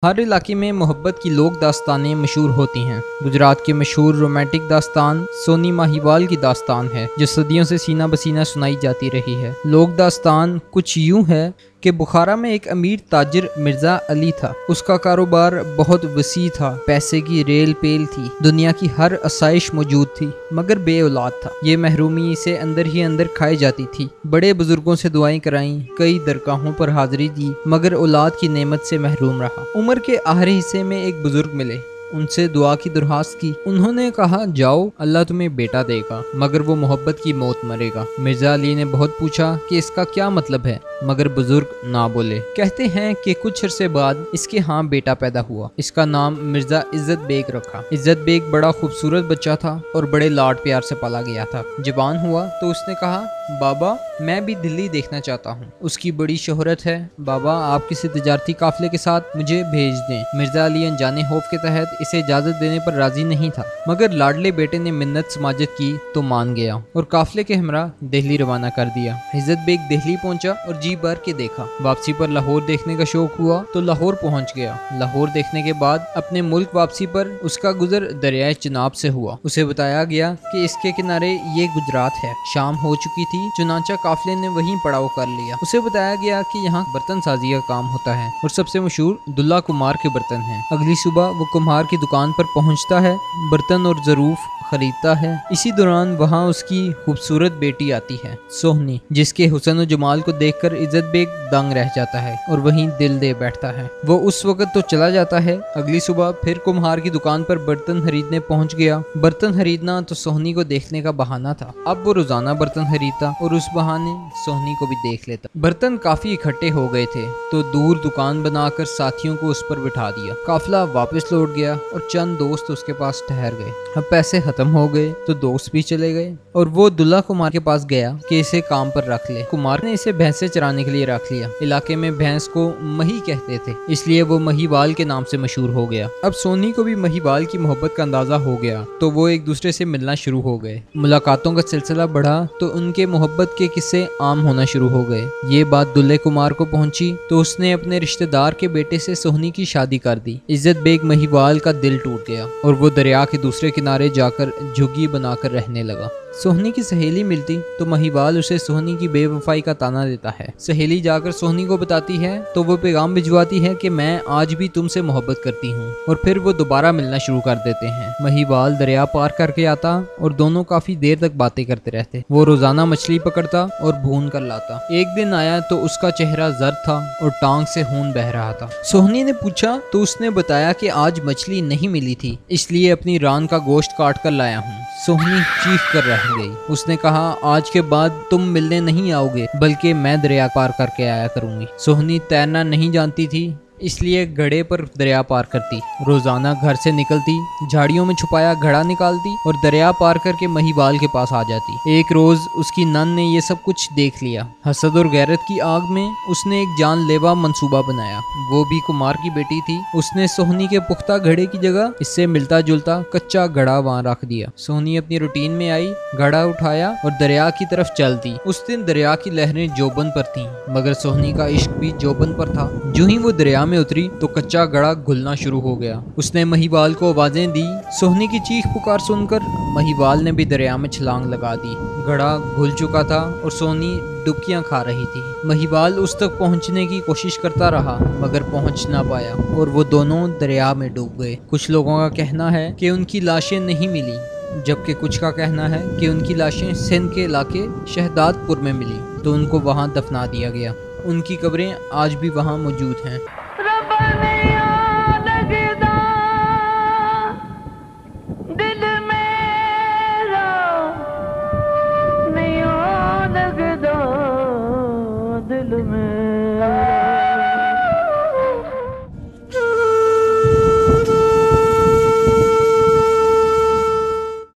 हर इलाके में मोहब्बत की लोक दास्तानें मशहूर होती हैं। गुजरात की मशहूर रोमांटिक दास्तान सोनी माहीवाल की दास्तान है, जो सदियों से सीना बसीना सुनाई जाती रही है। लोक दास्तान कुछ यूं है कि बुखारा में एक अमीर ताजिर मिर्जा अली था। उसका कारोबार बहुत वसी था, पैसे की रेल पेल थी, दुनिया की हर आसाइश मौजूद थी, मगर बे औलाद था। ये महरूमी से अंदर ही अंदर खाई जाती थी। बड़े बुजुर्गों से दुआएं कराईं, कई दरगाहों पर हाजिरी दी, मगर औलाद की नेमत से महरूम रहा। उम्र के आखिरी हिस्से में एक बुजुर्ग मिले, उनसे दुआ की दरख्वास्त की। उन्होंने कहा, जाओ, अल्लाह तुम्हें बेटा देगा, मगर वो मोहब्बत की मौत मरेगा। मिर्जा अली ने बहुत पूछा कि इसका क्या मतलब है, मगर बुजुर्ग ना बोले। कहते हैं कि कुछ अरसे बाद इसके यहाँ बेटा पैदा हुआ। इसका नाम मिर्जा इज्जत बेग रखा। इज्जत बेग बड़ा खूबसूरत बच्चा था और बड़े लाड प्यार से पाला गया था। जवान हुआ तो उसने कहा, बाबा, मैं भी दिल्ली देखना चाहता हूँ, उसकी बड़ी शोहरत है। बाबा, आप किसी तजारती काफिले के साथ मुझे भेज दें। मिर्जा अली अनजाने खौफ के तहत इसे इजाजत देने पर राजी नहीं था, मगर लाडले बेटे ने मिन्नत समाजत की तो मान गया और काफिले के हमरा दिल्ली रवाना कर दिया। इज्जत बेग दिल्ली पहुंचा और जी भर के देखा। वापसी पर लाहौर देखने का शौक हुआ तो लाहौर पहुंच गया। लाहौर देखने के बाद अपने मुल्क वापसी पर उसका गुजर दरियाए चिनाब से हुआ। उसे बताया गया कि इसके किनारे ये गुजरात है। शाम हो चुकी थी, चुनाचा काफिले ने वहीं पड़ाव कर लिया। उसे बताया गया कि यहाँ बर्तन साजी का काम होता है और सबसे मशहूर दुल्ला कुमार के बर्तन हैं। अगली सुबह वो कुम्हार की दुकान पर पहुंचता है, बर्तन और ज़रूफ खरीदता है। इसी दौरान वहाँ उसकी खूबसूरत बेटी आती है, सोहनी, जिसके हुस्न और जमाल को देखकर इज्जत बेग दंग रह जाता है और वहीं दिल दे बैठता है। वो उस वक्त तो चला जाता है। अगली सुबह फिर कुम्हार की दुकान पर बर्तन खरीदने पहुंच गया। बर्तन खरीदना तो सोहनी को देखने का बहाना था। अब वो रोजाना बर्तन खरीदता और उस बहाने सोहनी को भी देख लेता। बर्तन काफी इकट्ठे हो गए थे तो दूर दुकान बनाकर साथियों को उस पर बिठा दिया। काफिला वापस लौट गया और चंद दोस्त उसके पास ठहर गए। अब पैसे खत्म हो गए तो दोस्त भी चले गए और वो दुल्ला कुमार के पास गया कि इसे काम पर रख ले। कुमार ने इसे भैंसे चराने के लिए रख लिया। इलाके में भैंस को मही कहते थे, इसलिए वो महीवाल के नाम से मशहूर हो गया। अब सोनी को भी महीवाल की मोहब्बत का अंदाजा हो गया तो वो एक दूसरे से मिलना शुरू हो गए। मुलाकातों का सिलसिला बढ़ा तो उनके मोहब्बत के किस्से आम होना शुरू हो गए। ये बात दुल्ले कुमार को पहुंची तो उसने अपने रिश्तेदार के बेटे से सोहनी की शादी कर दी। इज्जत बेग महीवाल का दिल टूट गया और वो दरिया के दूसरे किनारे जाकर झुग्गी बनाकर रहने लगा। सोहनी की सहेली मिलती तो महीवाल उसे सोहनी की बेवफाई का ताना देता है। सहेली जाकर सोहनी को बताती है तो वो पैगाम भिजवाती है कि मैं आज भी तुमसे मोहब्बत करती हूँ, और फिर वो दोबारा मिलना शुरू कर देते हैं। महीवाल दरिया पार करके आता और दोनों काफी देर तक बातें करते रहते। वो रोजाना मछली पकड़ता और भून कर लाता। एक दिन आया तो उसका चेहरा जर्द था और टांग से खून बह रहा था। सोहनी ने पूछा तो उसने बताया कि आज मछली नहीं मिली थी, इसलिए अपनी रान का गोश्त काट कर लाया हूँ। सोहनी चीख कर रह गई। उसने कहा, आज के बाद तुम मिलने नहीं आओगे, बल्कि मैं दरिया पार करके आया करूंगी। सोहनी तैरना नहीं जानती थी, इसलिए घड़े पर दरिया पार करती। रोजाना घर से निकलती, झाड़ियों में छुपाया घड़ा निकालती और दरिया पार करके महीवाल के पास आ जाती। एक रोज उसकी नन ने ये सब कुछ देख लिया। हसद और गैरत की आग में उसने एक जानलेवा मंसूबा बनाया। वो भी कुमार की बेटी थी। उसने सोहनी के पुख्ता घड़े की जगह इससे मिलता जुलता कच्चा घड़ा वहाँ रख दिया। सोहनी अपनी रूटीन में आई, घड़ा उठाया और दरिया की तरफ चल दी। उस दिन दरिया की लहरें जोबन पर थीं, मगर सोहनी का इश्क भी जोबन पर था। जो ही वो दरिया में उतरी तो कच्चा घड़ा घुलना शुरू हो गया। उसने महीवाल को आवाजें दी। सोहनी की चीख पुकार सुनकर महीवाल ने भी दरिया में छलांग लगा दी। घड़ा घुल चुका था और सोहनी डुबकियां खा रही थी। महीवाल उस तक पहुंचने की कोशिश करता रहा, मगर पहुंच ना पाया और वो दोनों दरिया में डूब गए। कुछ लोगों का कहना है कि उनकी लाशें नहीं मिली, जबकि कुछ का कहना है कि उनकी लाशें सिंध के इलाके शहदादपुर में मिली तो उनको वहां दफना दिया गया। उनकी कब्रें आज भी वहां मौजूद हैं। दिल मेरा नहीं लगदा, दिल में